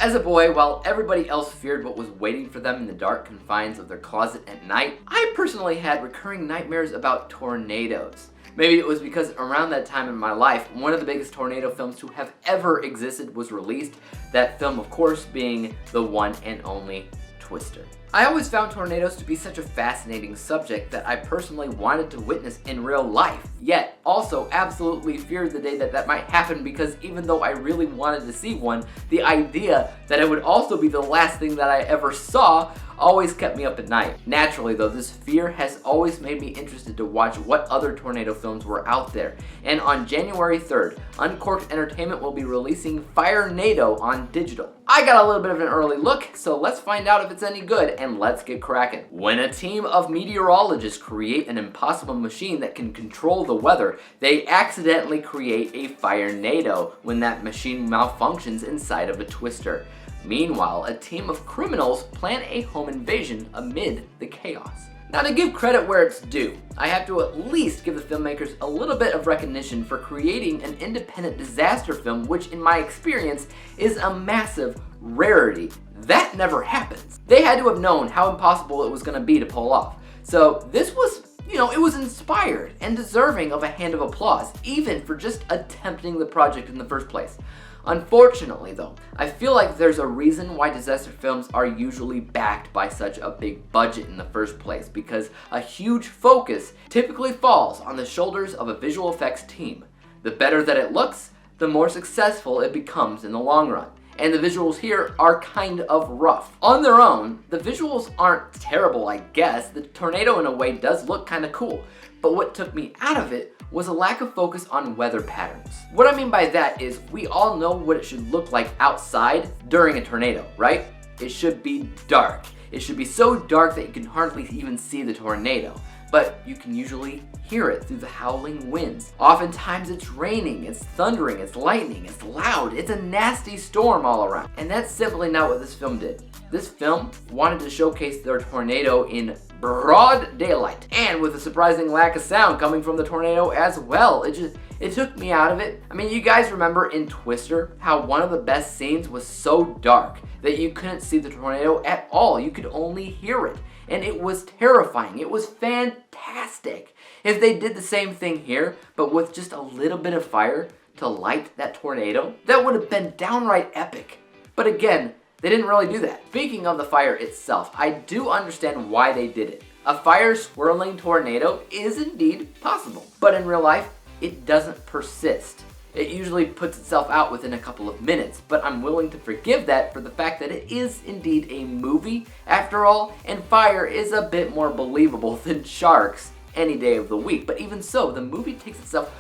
As a boy, while everybody else feared what was waiting for them in the dark confines of their closet at night, I personally had recurring nightmares about tornadoes. Maybe it was because around that time in my life, one of the biggest tornado films to have ever existed was released. That film, of course, being the one and only Twister. I always found tornadoes to be such a fascinating subject that I personally wanted to witness in real life, yet also absolutely feared the day that might happen, because even though I really wanted to see one, the idea that it would also be the last thing that I ever saw always kept me up at night. Naturally though, this fear has always made me interested to watch what other tornado films were out there. And on January 3rd, Uncork'd Entertainment will be releasing Firenado on digital. I got a little bit of an early look, so let's find out if it's any good, and let's get cracking. When a team of meteorologists create an impossible machine that can control the weather, they accidentally create a Firenado when that machine malfunctions inside of a twister. Meanwhile, a team of criminals plan a home invasion amid the chaos. Now, to give credit where it's due, I have to at least give the filmmakers a little bit of recognition for creating an independent disaster film, which in my experience is a massive rarity. That never happens. They had to have known how impossible it was going to be to pull off. So this was, it was inspired and deserving of a hand of applause, even for just attempting the project in the first place. Unfortunately though, I feel like there's a reason why disaster films are usually backed by such a big budget in the first place, because a huge focus typically falls on the shoulders of a visual effects team. The better that it looks, the more successful it becomes in the long run. And the visuals here are kind of rough. On their own, the visuals aren't terrible, I guess. The tornado in a way does look kind of cool. But what took me out of it was a lack of focus on weather patterns. What I mean by that is, we all know what it should look like outside during a tornado, right? It should be dark. It should be so dark that you can hardly even see the tornado, but you can usually hear it through the howling winds. Oftentimes it's raining, it's thundering, it's lightning, it's loud, it's a nasty storm all around. And that's simply not what this film did. This film wanted to showcase their tornado in broad daylight, and with a surprising lack of sound coming from the tornado as well. It took me out of it. I mean, you guys remember in Twister how one of the best scenes was so dark that you couldn't see the tornado at all. You could only hear it, and it was terrifying. It was fantastic. If they did the same thing here, but with just a little bit of fire to light that tornado, that would have been downright epic. But again, they didn't really do that. Speaking of the fire itself, I do understand why they did it. A fire swirling tornado is indeed possible, but in real life, it doesn't persist. It usually puts itself out within a couple of minutes, but I'm willing to forgive that for the fact that it is indeed a movie after all, and fire is a bit more believable than sharks any day of the week. But even so, the movie takes itself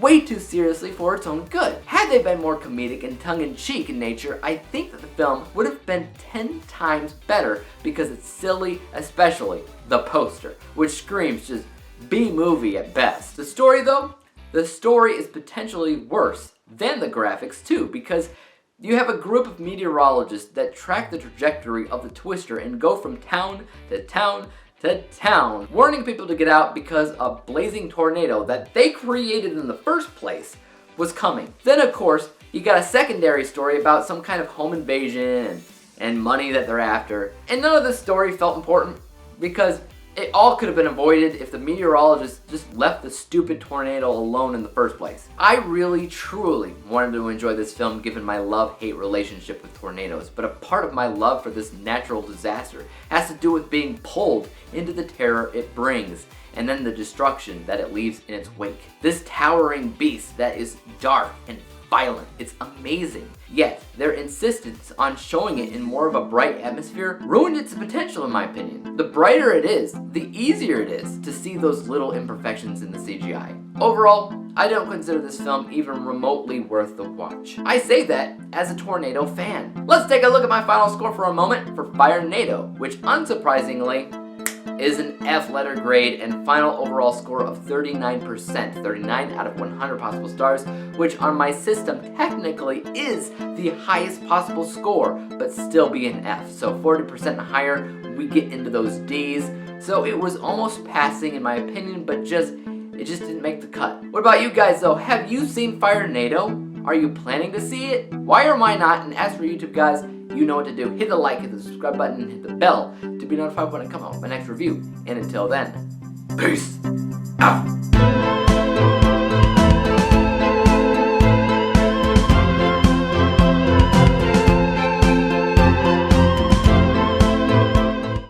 way too seriously for its own good. Had they been more comedic and tongue-in-cheek in nature, I think that the film would have been 10 times better, because it's silly, especially the poster, which screams just B-movie at best. The story though? The story is potentially worse than the graphics too, because you have a group of meteorologists that track the trajectory of the twister and go from town to town to town, warning people to get out because a blazing tornado that they created in the first place was coming. Then of course, you got a secondary story about some kind of home invasion and money that they're after. And none of this story felt important, because it all could have been avoided if the meteorologists just left the stupid tornado alone in the first place. I really, truly wanted to enjoy this film given my love-hate relationship with tornadoes, but a part of my love for this natural disaster has to do with being pulled into the terror it brings, and then the destruction that it leaves in its wake. This towering beast that is dark and violent, it's amazing. Yet, their insistence on showing it in more of a bright atmosphere ruined its potential, in my opinion. The brighter it is, the easier it is to see those little imperfections in the CGI. Overall, I don't consider this film even remotely worth the watch. I say that as a tornado fan. Let's take a look at my final score for a moment for Firenado, which unsurprisingly is an F letter grade and final overall score of 39%, 39 out of 100 possible stars, which on my system technically is the highest possible score, but still be an F. So 40% and higher, we get into those Ds. So it was almost passing in my opinion, but it just didn't make the cut. What about you guys though? Have you seen Firenado? Are you planning to see it? Why or why not? And as for YouTube guys, You know what to do. Hit the like, hit the subscribe button, hit the bell to be notified when I come out with my next review. And until then, peace out.